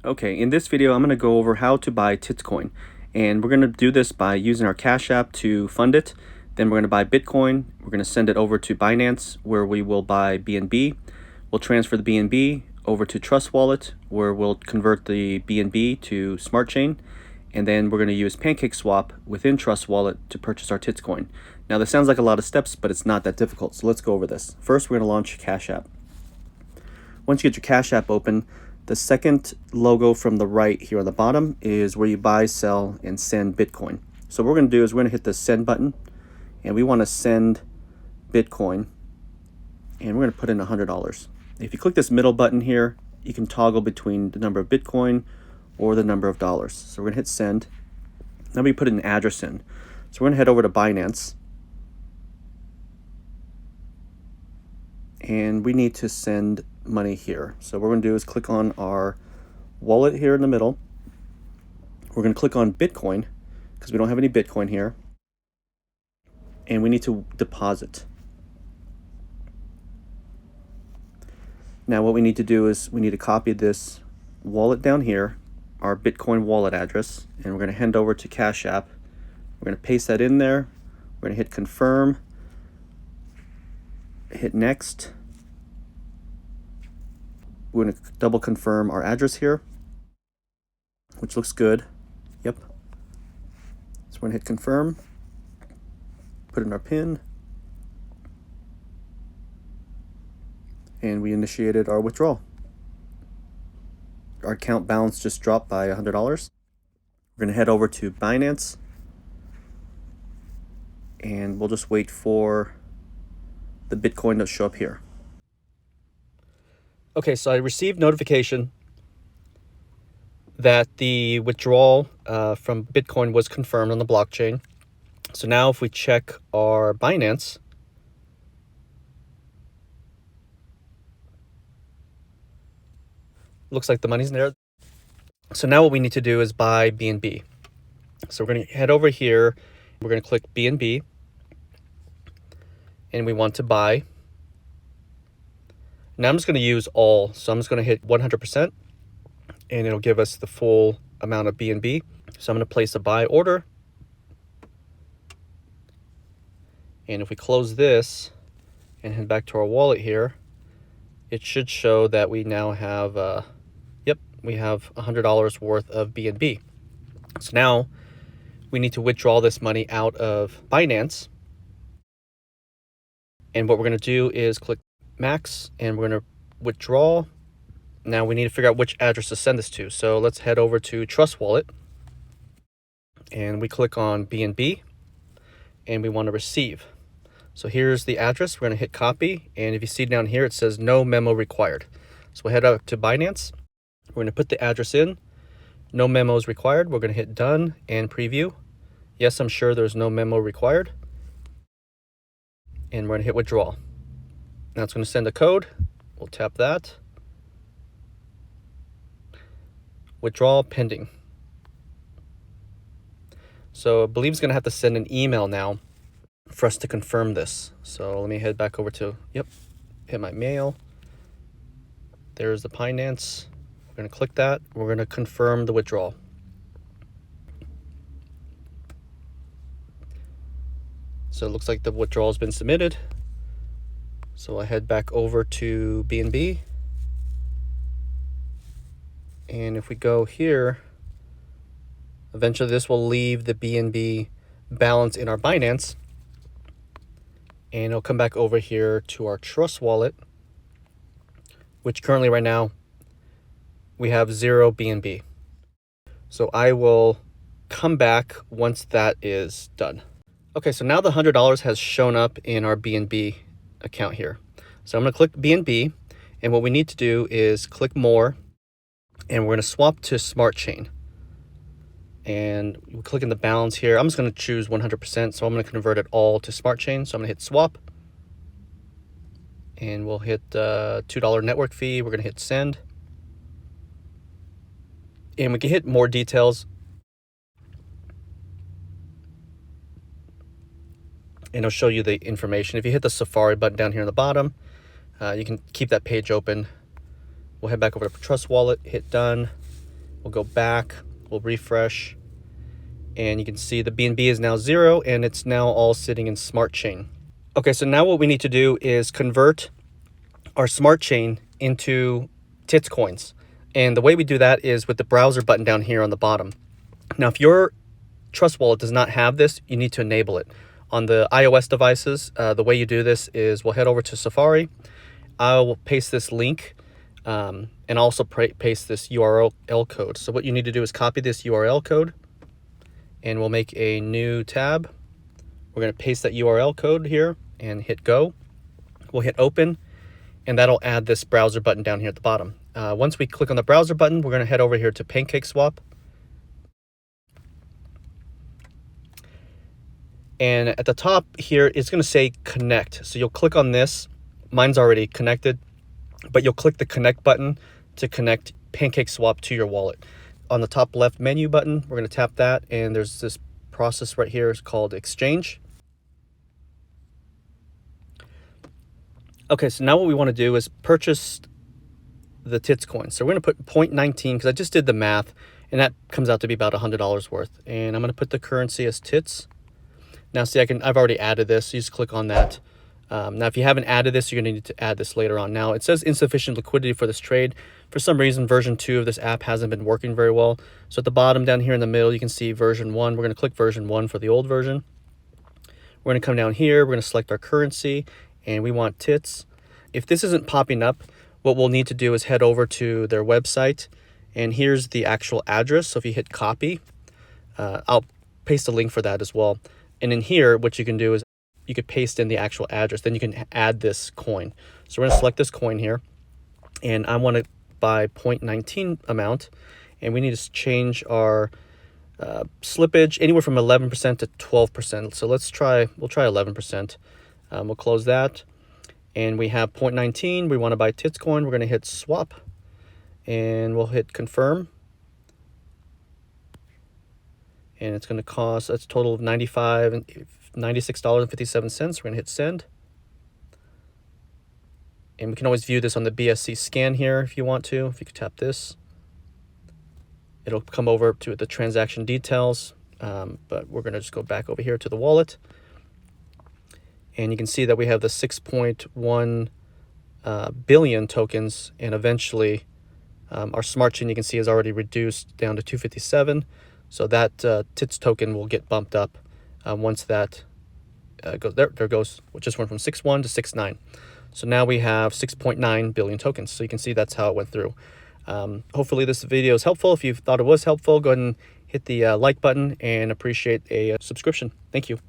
Okay, in this video I'm going to go over how to buy TITS Coin, and we're going to do this by using our Cash App to fund it. Then we're going to buy Bitcoin. We're going to send it over to Binance, where we will buy BNB. We'll transfer the BNB over to Trust Wallet, where we'll convert the BNB to Smart Chain, and then we're going to use PancakeSwap within Trust Wallet to purchase our TITS Coin. Now this sounds like a lot of steps, but it's not that difficult, so let's go over this. First, we're going to launch Cash App. Once you get your Cash App open, the second logo from the right here on the bottom is where you buy, sell, and send Bitcoin. So what we're going to do is we're going to hit the send button, and we want to send Bitcoin, and we're going to put in $100. If you click this middle button here, you can toggle between the number of Bitcoin or the number of dollars. So we're going to hit send. Now we put an address in. So we're going to head over to Binance, and we need to send money here. So what we're going to do is click on our wallet here in the middle. We're going to click on Bitcoin because we don't have any Bitcoin here, and we need to deposit. Now what we need to do is we need to copy this wallet down here, our Bitcoin wallet address, and we're going to hand over to Cash App. We're going to paste that in there. We're going to hit confirm, hit next. We're going to double confirm our address here, which looks good. Yep. So we're going to hit confirm, put in our PIN, and we initiated our withdrawal. Our account balance just dropped by $100. We're going to head over to Binance, and we'll just wait for the Bitcoin to show up here. Okay, so I received notification that the withdrawal from Bitcoin was confirmed on the blockchain. So now if we check our Binance, looks like the money's there. So now what we need to do is buy BNB. So we're going to head over here. We're going to click BNB, and we want to buy. Now I'm just going to use all. So I'm just going to hit 100%, and it'll give us the full amount of BNB. So I'm going to place a buy order. And if we close this and head back to our wallet here, it should show that we now have, we have $100 worth of BNB. So now we need to withdraw this money out of Binance. And what we're going to do is click max, and we're going to withdraw. Now we need to figure out which address to send this to. So let's head over to Trust Wallet, and we click on BNB, and we want to receive. So here's the address. We're going to hit copy, and if you see down here, it says no memo required. So we'll head up to Binance. We're going to put the address in. No memos required. We're going to hit done and preview. Yes, I'm sure there's no memo required. And we're going to hit withdraw. Now it's going to send a code. We'll tap that. Withdrawal pending. So I believe it's going to have to send an email now for us to confirm this. So let me head back over to, hit my mail. There's the Binance. We're going to click that. We're going to confirm the withdrawal. So it looks like the withdrawal has been submitted. So I head back over to BNB. And if we go here, eventually this will leave the BNB balance in our Binance. And it'll come back over here to our Trust Wallet, which currently right now we have 0 BNB. So I will come back once that is done. Okay, so now the $100 has shown up in our BNB account here. So I'm going to click BNB, and what we need to do is click more, and we're going to swap to Smart Chain. And we click in the balance here. I'm just going to choose 100%, so I'm going to convert it all to Smart Chain. So I'm going to hit swap, and we'll hit $2 network fee. We're going to hit send, and we can hit more details. And it'll show you the information. If you hit the Safari button down here on the bottom, you can keep that page open. We'll head back over to Trust Wallet, hit done, We'll go back, we'll refresh, and you can see the BNB is now 0 and it's now all sitting in Smart Chain. Okay, so now what we need to do is convert our Smart Chain into TITS Coins. And the way we do that is with the browser button down here on the bottom. Now, if your Trust Wallet does not have this, you need to enable it. On the iOS devices, the way you do this is we'll head over to Safari. I will paste this link and also paste this URL code. So what you need to do is copy this URL code, and we'll make a new tab. We're going to paste that URL code here and hit go. We'll hit open, and that'll add this browser button down here at the bottom. Once we click on the browser button, we're going to head over here to PancakeSwap. And at the top here, it's going to say connect. So you'll click on this. Mine's already connected, but you'll click the connect button to connect PancakeSwap to your wallet. On the top left menu button, we're going to tap that, and there's this process right here. It's called exchange. Okay, so now what we want to do is purchase the TITS coin. So we're going to put 0.19 because I just did the math, and that comes out to be about $100 worth. And I'm going to put the currency as TITS. Now, see, I've already added this. You just click on that. Now, if you haven't added this, you're going to need to add this later on. Now, it says insufficient liquidity for this trade. For some reason, version 2 of this app hasn't been working very well. So at the bottom down here in the middle, you can see version 1. We're going to click version 1 for the old version. We're going to come down here. We're going to select our currency, and we want TITS. If this isn't popping up, what we'll need to do is head over to their website, and here's the actual address. So if you hit copy, I'll paste a link for that as well. And in here, what you can do is you could paste in the actual address. Then you can add this coin. So we're going to select this coin here, and I want to buy 0.19 amount, and we need to change our slippage anywhere from 11% to 12%. So we'll try 11%. We'll close that, and we have 0.19. We want to buy TITS coin. We're going to hit swap, and we'll hit confirm. And it's going to cost a total of $96.57. We're going to hit send. And we can always view this on the BSC scan here if you want to. If you could tap this, it'll come over to the transaction details. But we're going to just go back over here to the wallet. And you can see that we have the 6.1 billion tokens. And eventually, our Smart Chain, you can see, is already reduced down to 257. So that TITS token will get bumped up once that goes there. There goes, which just went from 6.1 to 6.9. So now we have 6.9 billion tokens. So you can see that's how it went through. Hopefully this video is helpful. If you thought it was helpful, go ahead and hit the like button, and appreciate a subscription. Thank you.